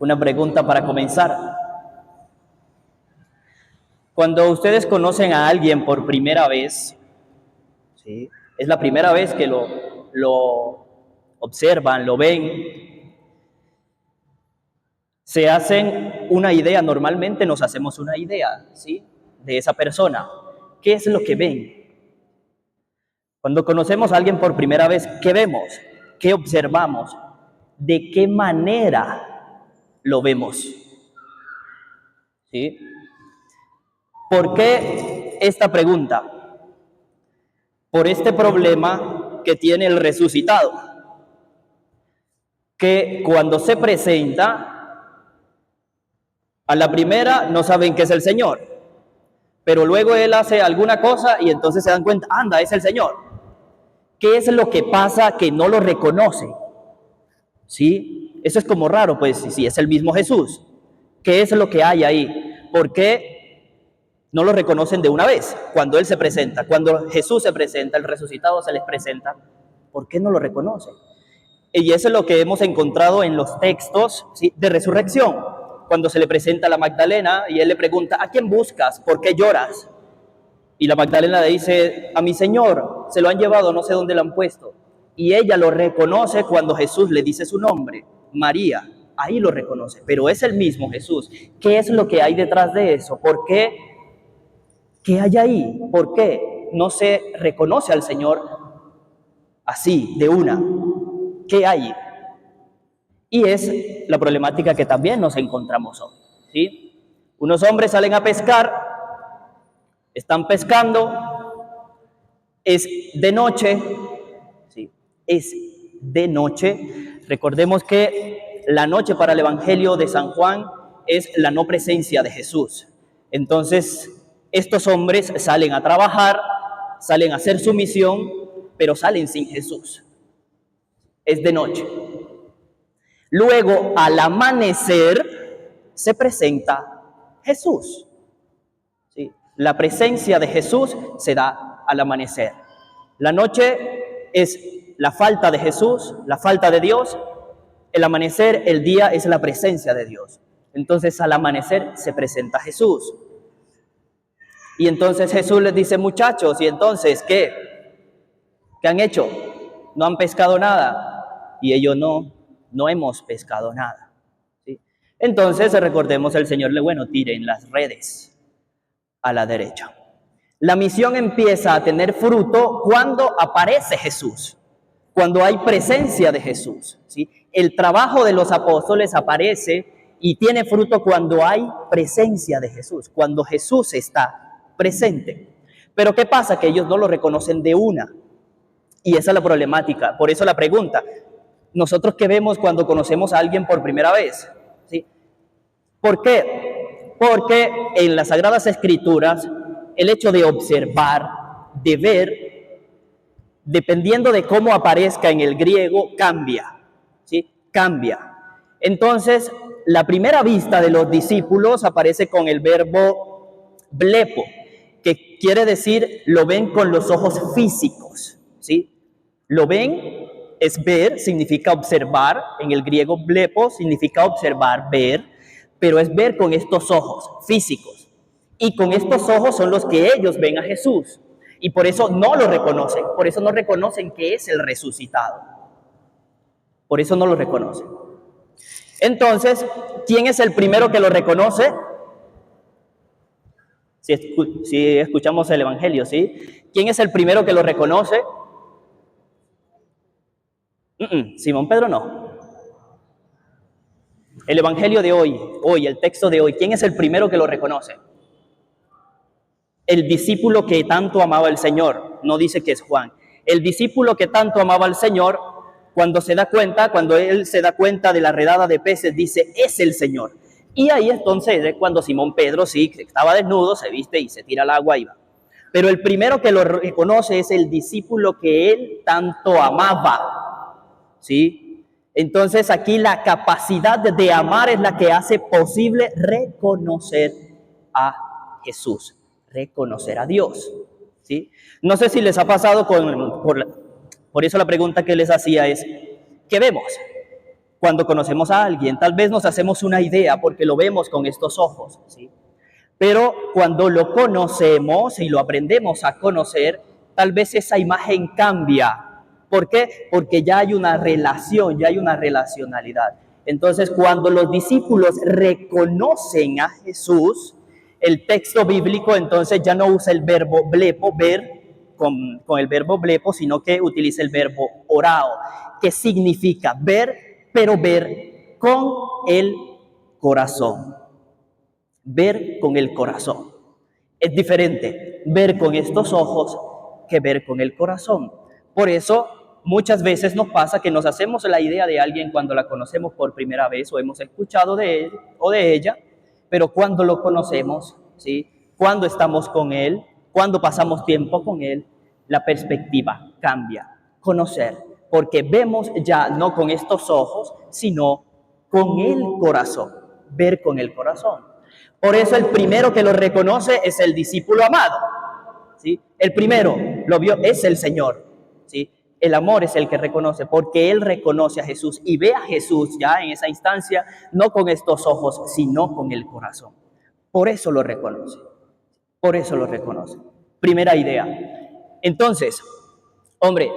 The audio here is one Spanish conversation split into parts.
Una pregunta para comenzar. Cuando ustedes conocen a alguien por primera vez, ¿sí? Es la primera vez que lo observan, lo ven, se hacen una idea, normalmente nos hacemos una idea, ¿sí? De esa persona. ¿Qué es lo que ven? Cuando conocemos a alguien por primera vez, ¿qué vemos? ¿Qué observamos? ¿De qué manera lo vemos? ¿Sí? ¿Por qué esta pregunta? Por este problema que tiene el resucitado, que cuando se presenta, a la primera no saben que es el Señor, pero luego Él hace alguna cosa y entonces se dan cuenta, anda, es el Señor. ¿Qué es lo que pasa que no lo reconoce? ¿Sí? Eso es como raro, pues, si es el mismo Jesús. ¿Qué es lo que hay ahí? ¿Por qué no lo reconocen de una vez? Cuando Él se presenta, cuando Jesús se presenta, el resucitado se les presenta, ¿por qué no lo reconocen? Y eso es lo que hemos encontrado en los textos, ¿sí?, de resurrección. Cuando se le presenta a la Magdalena y Él le pregunta, ¿a quién buscas? ¿Por qué lloras? Y la Magdalena le dice, a mi Señor, se lo han llevado, no sé dónde lo han puesto. Y ella lo reconoce cuando Jesús le dice su nombre, María. Ahí lo reconoce, pero es el mismo Jesús. ¿Qué es lo que hay detrás de eso? ¿Por qué? ¿Qué hay ahí? ¿Por qué no se reconoce al Señor así, de una? ¿Qué hay? Y es la problemática que también nos encontramos hoy, ¿sí? Unos hombres salen a pescar, están pescando, es de noche, ¿sí? Es de noche. Recordemos que la noche para el Evangelio de San Juan es la no presencia de Jesús. Entonces, estos hombres salen a trabajar, salen a hacer su misión, pero salen sin Jesús. Es de noche. Luego, al amanecer, se presenta Jesús. ¿Sí? La presencia de Jesús se da al amanecer. La noche es la falta de Jesús, la falta de Dios. El amanecer, el día, es la presencia de Dios. Entonces, al amanecer se presenta Jesús. Y entonces Jesús les dice, muchachos, ¿y entonces qué? ¿Qué han hecho? ¿No han pescado nada? Y ellos no hemos pescado nada. ¿Sí? Entonces, recordemos, el Señor le, bueno, tiren las redes a la derecha. La misión empieza a tener fruto cuando aparece Jesús, cuando hay presencia de Jesús, ¿sí? El trabajo de los apóstoles aparece y tiene fruto cuando hay presencia de Jesús, cuando Jesús está presente. Pero ¿qué pasa? Que ellos no lo reconocen de una. Y esa es la problemática. Por eso la pregunta, ¿nosotros qué vemos cuando conocemos a alguien por primera vez? ¿Sí? ¿Por qué? Porque en las Sagradas Escrituras el hecho de observar, de ver, dependiendo de cómo aparezca en el griego, cambia, ¿sí? Cambia. Entonces, la primera vista de los discípulos aparece con el verbo blepo, que quiere decir lo ven con los ojos físicos, ¿sí? Lo ven, es ver, significa observar, en el griego blepo significa observar, ver, pero es ver con estos ojos físicos. Y con estos ojos son los que ellos ven a Jesús. Y por eso no lo reconocen, por eso no reconocen que es el resucitado. Por eso no lo reconocen. Entonces, ¿quién es el primero que lo reconoce? Si escuchamos el Evangelio, ¿sí? ¿Quién es el primero que lo reconoce? Simón Pedro no. El Evangelio de hoy, el texto de hoy, ¿quién es el primero que lo reconoce? El discípulo que tanto amaba al Señor, no dice que es Juan. El discípulo que tanto amaba al Señor, cuando él se da cuenta de la redada de peces, dice, es el Señor. Y ahí entonces es cuando Simón Pedro, sí, que estaba desnudo, se viste y se tira al agua y va. Pero el primero que lo reconoce es el discípulo que él tanto amaba, ¿sí? Entonces aquí la capacidad de amar es la que hace posible reconocer a Jesús, reconocer a Dios, ¿sí? No sé si les ha pasado por eso la pregunta que les hacía es, ¿qué vemos? Cuando conocemos a alguien, tal vez nos hacemos una idea porque lo vemos con estos ojos, ¿sí? Pero cuando lo conocemos y lo aprendemos a conocer, tal vez esa imagen cambia. ¿Por qué? Porque ya hay una relación, ya hay una relacionalidad. Entonces, cuando los discípulos reconocen a Jesús, el texto bíblico entonces ya no usa el verbo blepo, ver, con el verbo blepo, sino que utiliza el verbo orao, que significa ver, pero ver con el corazón. Ver con el corazón. Es diferente ver con estos ojos que ver con el corazón. Por eso, muchas veces nos pasa que nos hacemos la idea de alguien cuando la conocemos por primera vez o hemos escuchado de él o de ella, pero cuando lo conocemos, ¿sí? Cuando estamos con él, cuando pasamos tiempo con él, la perspectiva cambia. Conocer, porque vemos ya no con estos ojos, sino con el corazón. Ver con el corazón. Por eso el primero que lo reconoce es el discípulo amado, ¿sí? El primero lo vio es el Señor, ¿sí? El amor es el que reconoce, porque él reconoce a Jesús y ve a Jesús ya en esa instancia, no con estos ojos, sino con el corazón. Por eso lo reconoce, por eso lo reconoce. Primera idea. Entonces, hombre,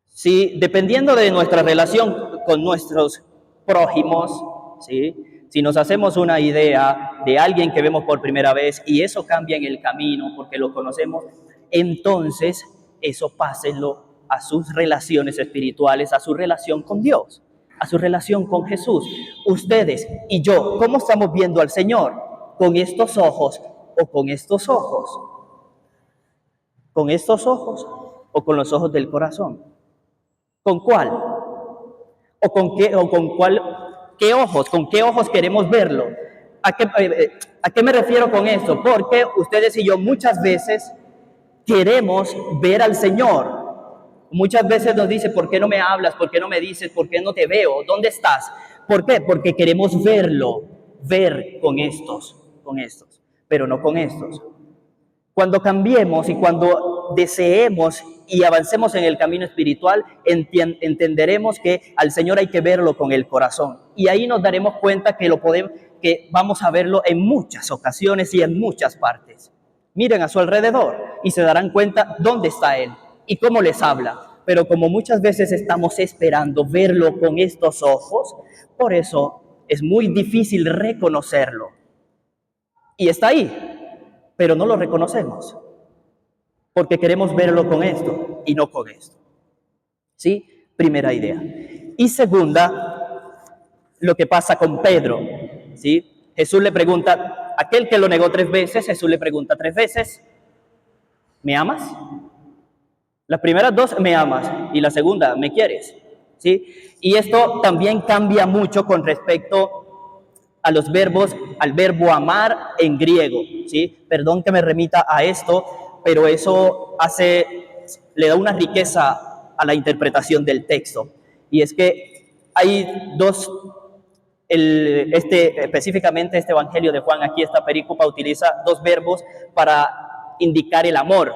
si dependiendo de nuestra relación con nuestros prójimos, ¿sí? Si nos hacemos una idea de alguien que vemos por primera vez y eso cambia en el camino porque lo conocemos, entonces eso pásenlo a sus relaciones espirituales, a su relación con Dios, a su relación con Jesús. Ustedes y yo, ¿cómo estamos viendo al Señor? ¿Con estos ojos o con estos ojos? ¿Con estos ojos o con los ojos del corazón? ¿Con cuál? ¿O con qué? ¿O con cuál? ¿Qué ojos? ¿Con qué ojos queremos verlo? ¿A qué me refiero con esto? Porque ustedes y yo muchas veces queremos ver al Señor. Muchas veces nos dice, ¿por qué no me hablas? ¿Por qué no me dices? ¿Por qué no te veo? ¿Dónde estás? ¿Por qué? Porque queremos verlo, ver con estos, pero no con estos. Cuando cambiemos y cuando deseemos y avancemos en el camino espiritual, entenderemos que al Señor hay que verlo con el corazón. Y ahí nos daremos cuenta que vamos a verlo en muchas ocasiones y en muchas partes. Miren a su alrededor y se darán cuenta dónde está Él y cómo les habla. Pero como muchas veces estamos esperando verlo con estos ojos, por eso es muy difícil reconocerlo. Y está ahí, pero no lo reconocemos, porque queremos verlo con esto y no con esto. ¿Sí? Primera idea. Y segunda, lo que pasa con Pedro. ¿Sí? Jesús le pregunta, aquel que lo negó 3 veces, Jesús le pregunta 3 veces, ¿me amas? Las primeras 2, ¿me amas? Y la segunda, ¿me quieres? ¿Sí? Y esto también cambia mucho con respecto a los verbos, al verbo amar en griego, ¿sí? Perdón que me remita a esto, pero eso le da una riqueza a la interpretación del texto. Y es que hay dos, específicamente este Evangelio de Juan, aquí esta perícopa utiliza 2 verbos para indicar el amor.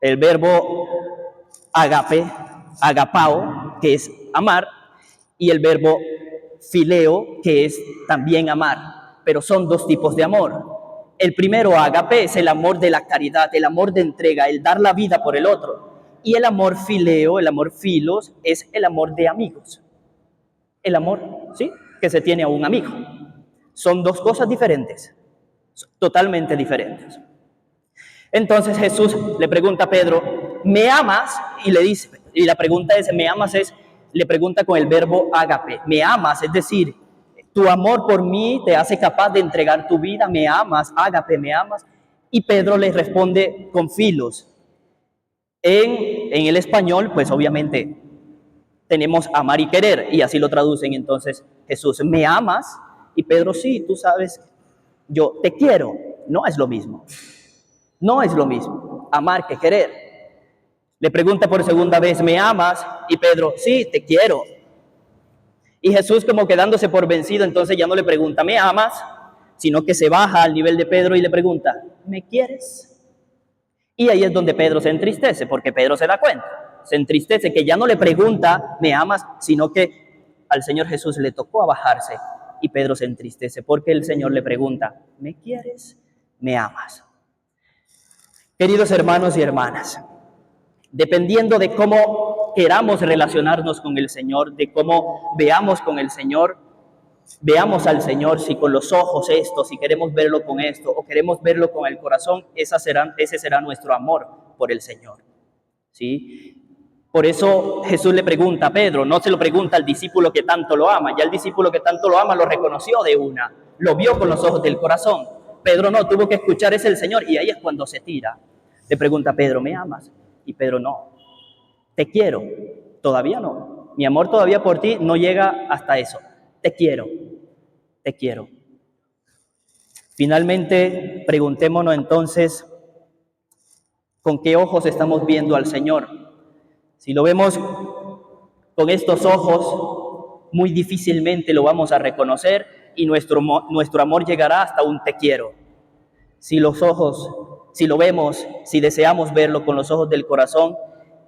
El verbo agape, agapao, que es amar, y el verbo fileo, que es también amar, pero son 2 tipos de amor. El primero, agape, es el amor de la caridad, el amor de entrega, el dar la vida por el otro. Y el amor fileo, el amor filos, es el amor de amigos. El amor, ¿sí?, que se tiene a un amigo. Son 2 cosas diferentes, totalmente diferentes. Entonces Jesús le pregunta a Pedro, ¿me amas? Y le dice, y la pregunta es, ¿me amas? Le pregunta con el verbo ágape, ¿me amas? Es decir, tu amor por mí te hace capaz de entregar tu vida, ¿me amas? Ágape, ¿me amas? Y Pedro le responde con filos. En el español, pues obviamente tenemos amar y querer, y así lo traducen entonces Jesús, ¿me amas? Y Pedro, sí, tú sabes, yo te quiero. No es lo mismo. No es lo mismo amar que querer. Le pregunta por segunda vez, ¿me amas? Y Pedro, sí, te quiero. Y Jesús, como quedándose por vencido, entonces ya no le pregunta, ¿me amas? Sino que se baja al nivel de Pedro y le pregunta, ¿me quieres? Y ahí es donde Pedro se entristece, porque Pedro se da cuenta, se entristece, que ya no le pregunta, ¿me amas?, sino que al Señor Jesús le tocó a bajarse y Pedro se entristece porque el Señor le pregunta, ¿me quieres? ¿Me amas? Queridos hermanos y hermanas, dependiendo de cómo queramos relacionarnos con el Señor, de cómo veamos con el Señor, veamos al Señor, si con los ojos esto, si queremos verlo con esto o queremos verlo con el corazón, ese será nuestro amor por el Señor. ¿Sí? Por eso Jesús le pregunta a Pedro, no se lo pregunta al discípulo que tanto lo ama, ya el discípulo que tanto lo ama lo reconoció de una, lo vio con los ojos del corazón. Pedro no, tuvo que escuchar, es el Señor, y ahí es cuando se tira. Le pregunta a Pedro, ¿me amas? Y Pedro, no, te quiero, todavía no, mi amor todavía por ti no llega hasta eso, te quiero, te quiero. Finalmente, preguntémonos entonces, ¿con qué ojos estamos viendo al Señor? Si lo vemos con estos ojos, muy difícilmente lo vamos a reconocer y nuestro amor llegará hasta un te quiero. Si lo vemos, si deseamos verlo con los ojos del corazón,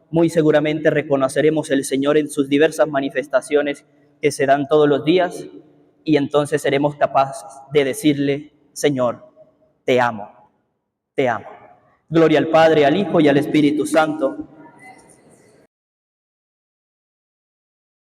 muy seguramente reconoceremos al Señor en sus diversas manifestaciones que se dan todos los días y entonces seremos capaces de decirle, Señor, te amo, te amo. Gloria al Padre, al Hijo y al Espíritu Santo,